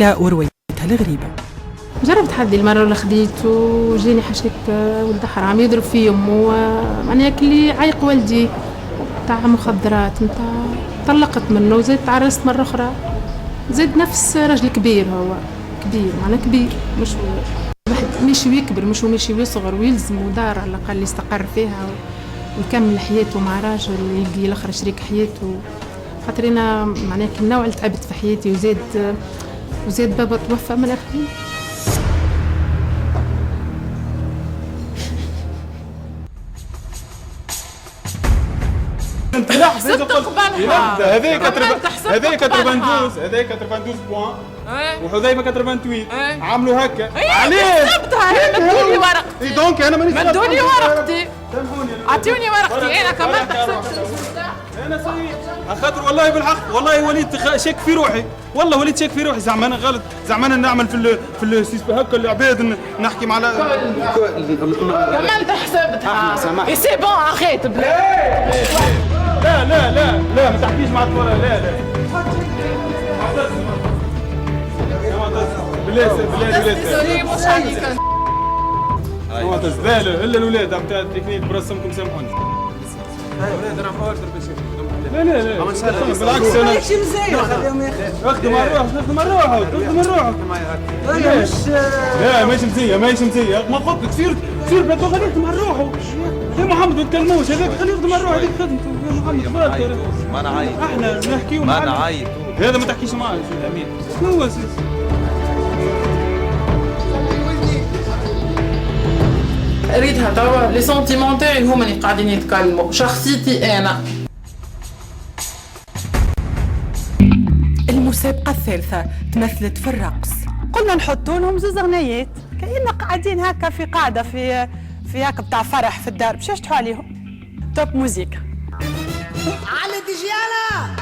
ليلى ورويتها الغريبة. جربت حدي المرة اللي خديته وجاني حشيك ولد حرام يضرب في يمه، معناها كلي عيق والدي تاع مخدرات نتاع طلقت منه وزيد تعرست مرة أخرى. زيد نفس راجل كبير، هو كبير معناها كبير، مش ماشي ويكبر، مش ماشي ويصغر، ويلزم دار على الأقل يستقر فيها ويكمل حياته مع راجل يلقي الآخر شريك حياته. خاطر أنا معناها كالنوع اللي تعبت في حياتي، وزيد بابا توفى من الآخرين. حسبت قبلها هذاك 92 بوان وحذيفه 88 عملوا هكا. عليه حسبتها. مدوني ورقتي. دونك انا مانيش مدوني ورقتي، اعطوني ورقتي. انا كمان حسبت. انا صحيح خاطر والله بالحق والله وليت شك في روحي، والله وليت شك في روحي. زعما انا غلط، زعما انا نعمل في السيستم هكا العباد نحكي مع كمان حسبتها. سي بون اخيت لا لا لا لا ما تحكيش مع الكرة. لا لا بالله مش عليك. لا لا الا الولاد نتاع التكنيك برسمكم سامحوني. الولاد راهم اوردر باش لا لا لا بالعكس انا ماشي مزيان. اخدم على روحك، اخدم على روحك، اخدم على روحك. لا ماشي مزيان، ماشي مزيان. ما قلت لك سير بلاتو خليه يخدم على روحه. يا محمد ما تكلموش، هذاك خليه يخدم على روحه. هذيك خدمته يا محمد. ما نعيط، احنا نحكيو ما نعيط. هذا ما تحكيش معاه امين. شنو هو سيدي؟ اريدها توا لي سونتيمون تاعي هما اللي قاعدين يتكلموا، شخصيتي انا. المسابقة الثالثة تمثلت في الرقص. قلنا نحطوا لهم زوز اغنيات كأننا قاعدين هكا في قاعدة في هكا بتاع فرح في الدار، باش يشتحوا عليهم توب موزيكا. على ديجيالا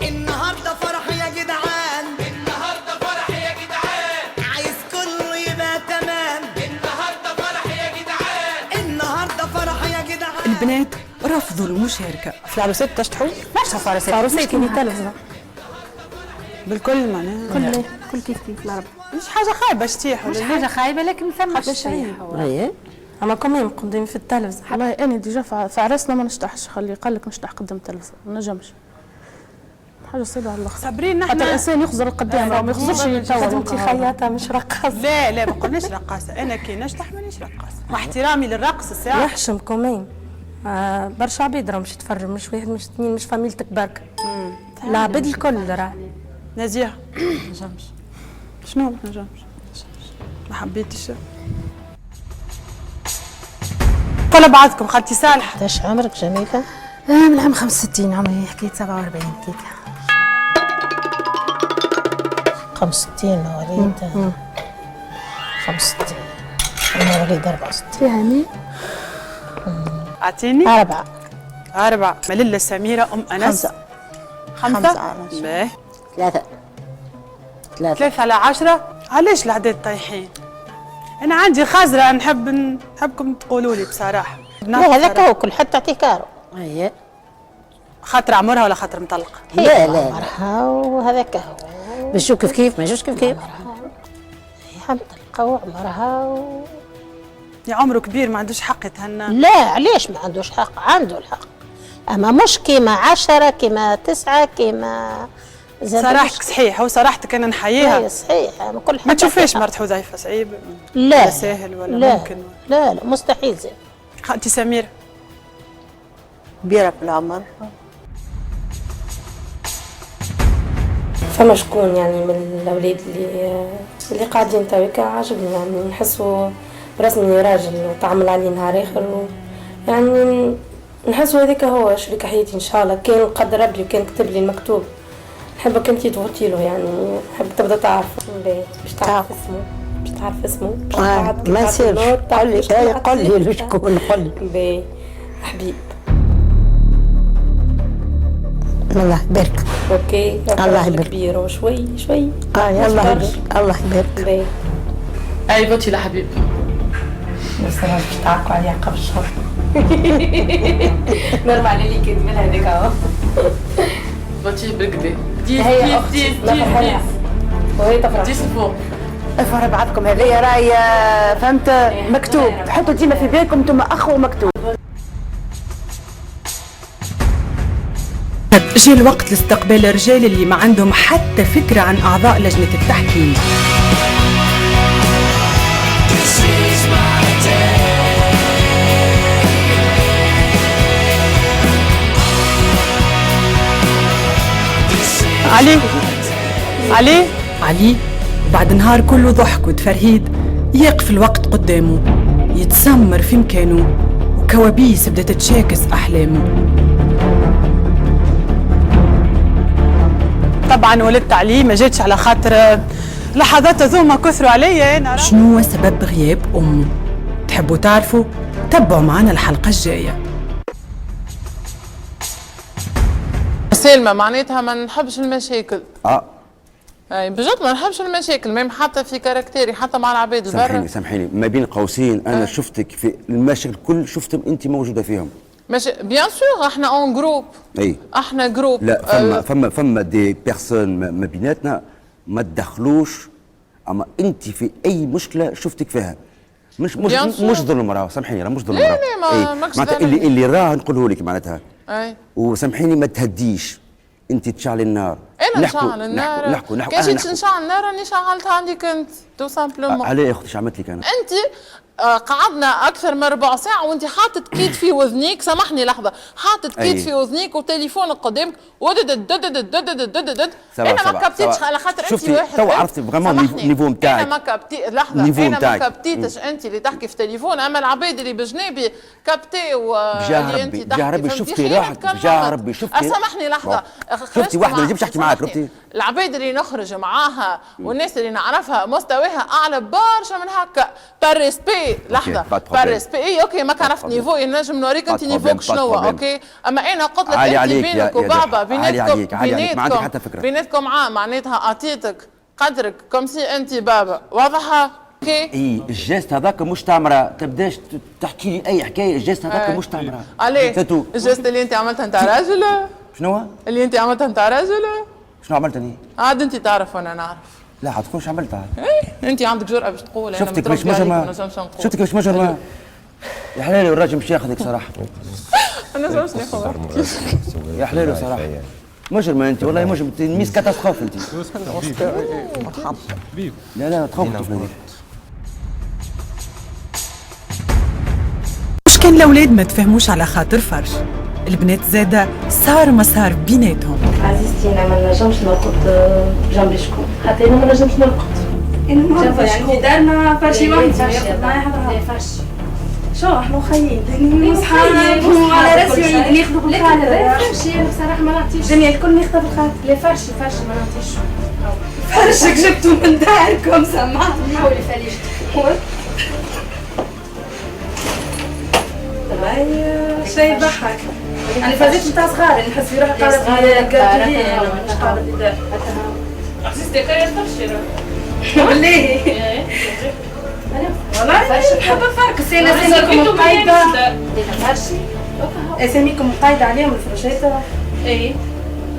النهارده فرح يا جدعان، النهارده فرح يا جدعان، عايز كله يبقى تمام، النهارده فرح يا جدعان، النهارده فرح يا جدعان. البنات رفضوا المشاركة. في العروسات تشتحوا؟ ماشي في العروسات. العروسات كيف تلفزة بالكل معناها كل كيف العرب. مش حاجة خايبة شتيح، مش حاجة خايبة لكن ثم الشيء. ايه اما كمان مقدمين في التلفزة. والله انا ديجا في عرسنا ما نشطحش، خلي قال لك نشطح قدام التلفزة ما نجمش. حاجة صعبة على الاخر. صابرين نحن حتى الانسان يخزر القدام ما يخزرش يتجاوز. خدمتي خياطة مش رقاصة. لا ما قلناش رقاصة، انا كي نشطح مانيش رقاصة، مع احترامي للرقص الساعة. يحشم كمان برشا عباد راهم باش يتفرجوا، مش واحد مش اثنين، مش فاميلتك برك. العباد الكل راه. نزيهة نجمش. شنو ما نجمش؟ ما حبيتش. طلع بعضكم خالتي صالحة. ايش عمرك جميلة؟ من عام 65 عمري حكيت 47 هكاك. 65 مواليد 65 أنا مواليد 64. يعني أعطيني 4 مللة سميرة أم أنس 5 باهي 3 على 10. علاش العداد طايحين؟ أنا عندي خزرة نحبكم تقولوا لي بصراحة. لا هذاك هو كل حد تعطيه كارو. أيه خاطر عمرها ولا خاطر مطلقة؟ لا عمرها وهذاك هو. بشوف كيف ما يجوش كيف. هي مطلقة وعمرها يا عمره كبير ما عندوش حق يتهنى. لا علاش ما عندوش حق؟ عنده الحق، أما مش كيما 10 كيما 9 كيما. صراحتك صحيح، هو صراحتك أنا نحييها. صحيح كل حد. ما تشوفيش مرت حذيفة صعيب؟ لا سهل ولا لا ممكن؟ لا مستحيل زين. خالتي سميرة كبيرة بالعمر. فما شكون يعني من الاولاد اللي قاعدين تويكا عاجبني، يعني نحسوا رسمي راجل تعمل عليه نهار اخر يعني نحسوا هذاك هو شريك حياتي ان شاء الله. كان قدر ربي وكان كتب لي المكتوب نحبك انتي تغوتي له، يعني نحب تبدا تعرف باش تعرف اسمه ما نسيرش. قل لي شكون. قل لي حبيب. الله يبارك. اوكي الله يبارك. كبير وشوي الله يبارك. الله يبارك. اي بوتي لحبيب بس باش تعرفوا عليها قبل الشهر. نورمال اللي كنت من هذيك اهو بطيء بالكدا ديس هي ديس ديس لا ديس فرحانة وهي تفرح ديس فوق. افرح بعضكم هذه راهي فهمت مكتوب، حطوا ديما في بالكم انتم اخ ومكتوب. جاء الوقت لاستقبال الرجال اللي ما عندهم حتى فكرة عن أعضاء لجنة التحكيم. علي بعد نهار كله ضحك وتفرهيد يقف الوقت قدامه، يتسمر في مكانه وكوابيس بدأت تشاكس أحلامه. طبعا ولدت علي ما جاتش على خاطر لحظات هذوما كثروا عليا انا. شنو سبب غياب أمه؟ تحبوا تعرفوا؟ تبعوا معنا الحلقة الجاية. سلمى معناتها ما نحبش المشاكل. اي بجد ما نحبش المشاكل، ميم حتى في كاركتيري حتى مع العباد البرا. سامحيني ما بين قوسين انا شفتك في المشاكل كل شفتهم انت موجوده فيهم. ماشي بيان سور احنا اون جروب. اي احنا جروب. لا فما دي بيرسون ما بيناتنا ما تدخلوش، اما انت في اي مشكله شفتك فيها مش ظلم راه، سامحيني راه مش ظلم راه. لا ماكش معناتها اللي راه نقوله لك معناتها. اي وسامحيني ما تهديش انت تشعلي النار. انا نشعل النار. نحكوا كان جيت نشعل النار راني شعلتها عندك انت تو سامبلومون. عليه يا اختي ايش عملت لك انا؟ انت قعدنا اكثر من ربع ساعه وانت حاطط كيد في وذنيك، سامحني لحظه، حاطط كيد في وذنيك وتليفونك قدامك انا ما كبتيتش على خاطر انت واحد. تو عرفتي فريمون النيفو نتاعك. انا ما كبتي لحظه انا ما كبتيتش انت اللي تحكي في تليفون، اما العباد اللي بجنابي كبتيو اللي انت تحكي. بجاه ربي شفتي روحك، بجاه ربي شفتي. سامحني لحظه، شفتي واحده ما نجمش نحكي معاك. شفتي العباد اللي نخرج معاها والناس اللي نعرفها مستواها اعلى برشا من هكا باريسبي. لحظه باريسبي اوكي ما عرفت نيفو ينجم نوريك انت نيفوك شنو اوكي، اما انا قلت لك انت بينك وبابا بيناتكم عام معناتها اعطيتك قدرك كوم سي انت بابا واضحه اوكي. اي الجيست هذاك مش تامره، تبداش تحكي لي اي حكايه، الجيست هذاك مش تامره. عليه الجيست اللي انت عملتها انت راجل؟ شنو اللي انت عملتها انت راجل؟ شنو عملت انا؟ عاد انت تعرف وانا نعرف. لا عاد تكونش عملتها. ايه انت عندك جرأة باش تقول انا شفتك مش مجرمه، شفتك مش مجرمه يا حلالي، والراجل مش ياخذك صراحه. انا نجمش ناخذك يا حلالي صراحه مجرمه انت، والله مجرمه ميس كاتاستروف انت. لا تخوف تفلني. مش كان الاولاد ما تفهموش على خاطر فرش، البنات زاده صار مسار بيناتهم. عزيزتي انا ما نجمش نرقد جنب شكون، حتى انا ما نجمش نرقد. انا يعني في دارنا فرشي واحد ياخذ معايا حدا فرش. شو احنا مخيين نصحى على راسي يريد ياخذوا بالخاطر. لا فرشي انا بصراحه ما نعطيش الدنيا الكل ناخذها بالخاطر. لا فرشي ما نعطيش. فرشك جبته من داركم سمعتني. حاولي فليش شيء يضحك. أنا فازت نتاع صغاري نحس في روحي قاعدة في الكارتيه مش قاعدة في الدار. عزيزتي كاري تفرشي بالله. والله نحب نفركس أنا أساميكم مقايدة. فرشي أساميكم مقايدة عليهم الفرشات. إيه.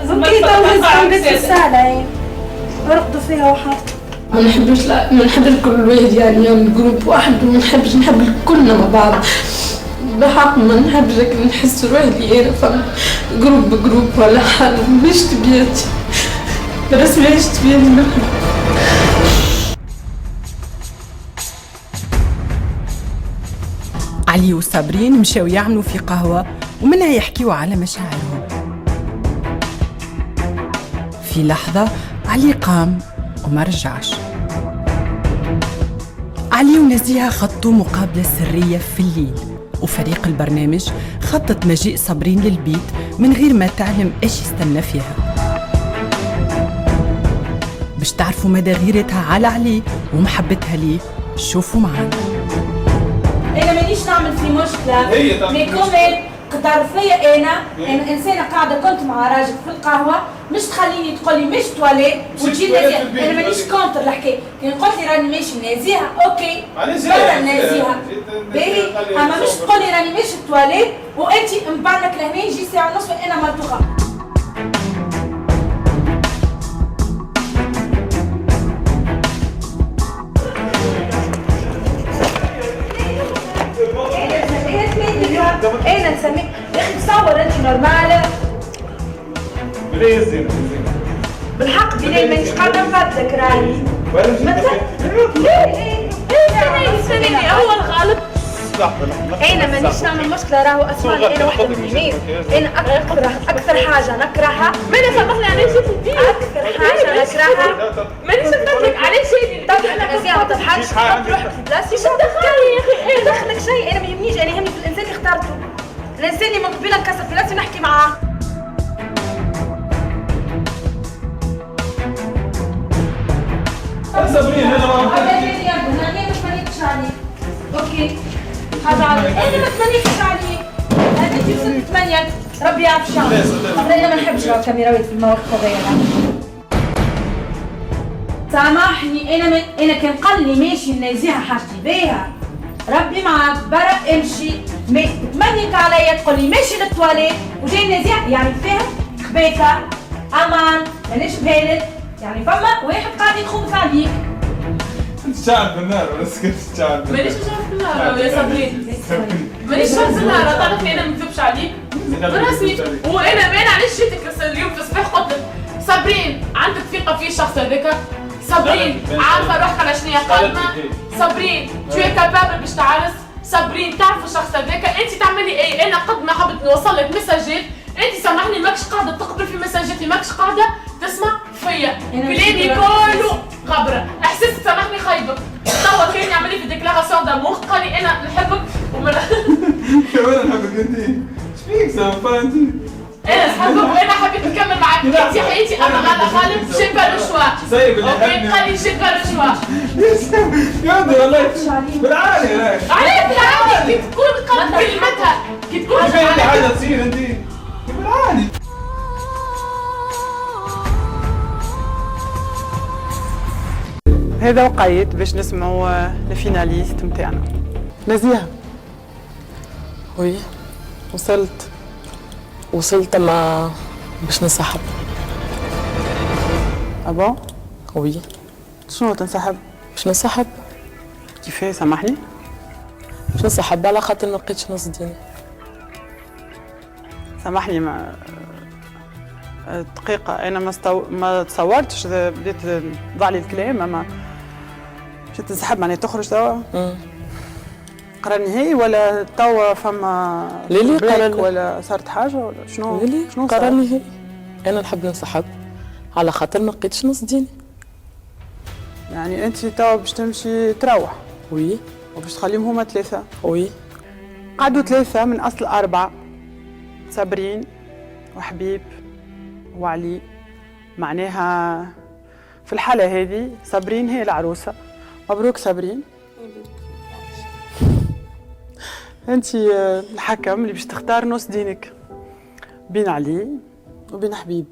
مقايدة ونزعم بيت في السالة نرقدوا فيها وحاط. ما نحبش لا ما نحب كل واحد يعني يعمل جروب واحد وما نحبش نحب كلنا مع بعض. بحق ما نحبش نحس روحي انا فما جروب ولا حاجه مش تبياتي بس مش تبياتي. علي وصابرين مشاو يعملوا في قهوه ومنها يحكيوا على مشاعرهم. في لحظه علي قام وما رجعش. علي ونزيهه خطوا مقابله سريه في الليل، وفريق البرنامج خطط مجيء صابرين للبيت من غير ما تعلم ايش يستنى فيها. باش تعرفوا مدى غيرتها على علي ومحبتها ليه شوفوا معنا. انا مانيش نعمل في مشكله مي كومين قدر فيا انا انسانه قاعده كنت مع راجل في القهوه مش تخليني تقولي مش تواليت وتجي نازيها. انا مانيش كونتر الحكايه، كان قلت لي راني ماشي نازيها اوكي برا نازيها باهي، اما مش تقولي راني ماشي تواليت وانت مبانك لهنا يجي ساعه ونص وانا ملطوخه. انا نسميك يا اخي تصور انت نورمال بليز زين بالحق بلال مانيش قاعده نفضلك راني ليه هو الغلط. انا مانيش نعمل مشكله راهو اسمعني انا واحده من الناس انا اكثر حاجه نكرهها ماني سامحني علاش جيت البيت اكثر حاجه نكرهها مانيش نفهمك علاش جيت طب انا نزيها ما تضحكش تحط روحك في بلاصتي شو دخلني يا اخي ايه دخلك شيء انا ما يهمنيش انا يهمني في الانسان اللي اخترته الانسان اللي من قبيله نكسر في راسي ونحكي معاه. صابرين انا ما انا ما تمنيتش عليك اوكي هذا عادي انا ما تمنيتش عليك انا انت وصلت 8 ربي يعرف شو انا ما نحبش الكاميراوات في المواقف هذيا. سامحني انا كان قال لي ماشي نازيها حاجتي بيها ربي معاك برا امشي تمنيت عليا تقول لي ماشي للتواليت وجاي نازيها يعني فاهم خبيثه امان مانيش بهالت يعني فما واحد قاعد يخوف عليك. انت شعل بالنار ولا سكت شعل؟ مانيش شعل بالنار يا صابرين مانيش شعل بالنار تعرفني انا ما نكذبش عليك برسمي وانا مان علاش جيتك اليوم في الصباح قلت لك صابرين عندك ثقه في الشخص هذاك صابرين عارفه روحك على شنو قادمه صابرين تو كابابل باش تعرس صابرين تعرف الشخص هذاك انت تعملي ايه انا قد ما حبيت نوصل لك مساجات انت سامحني ماكش قاعده تقبل في مساجاتي ماكش قاعده تسمع فيا كلامي كله غبره احساس سامحني خايبك توا كان يعمل لي في ديكلاراسيون دامور قال لي انا نحبك كمان نحبك انت ايش فيك سامحه انت انا نحبك وانا حبيت نكمل معاك انت حياتي انا غاده خالد جيت بالشوا سايب اللي اوكي قال لي جيت بالشوا يا ودي والله بالعالي عليك بالعالي كي تكون قد كلمتها كي تكون حاجه تصير انت بالعالي. هذا وقيت باش نسمعوا الفيناليست نتاعنا. نزيها وي وصلت ما باش ننسحب. ابون وي شنو تنسحب؟ باش ننسحب. كيفاه سامحني؟ باش ننسحب على خاطر ما لقيتش نص ديني. سامحني ما دقيقة أنا ما تصورتش بديت ضاع لي الكلام أما مشيت تنسحب معناها تخرج توا؟ قرار نهائي ولا توا فما ليلي قرار ولا صارت حاجة ولا شنو؟ ليلي شنو قرار نهائي أنا نحب ننسحب على خاطر ما لقيتش نص ديني. يعني أنت توا باش تمشي تروح؟ وي وباش تخليهم هما 3؟ وي قعدوا 3 من أصل 4 صابرين وحبيب وعلي معناها في الحالة هذه صابرين هي العروسة. مبروك صابرين انت الحكم اللي باش تختار نص دينك بين علي وبين حبيب.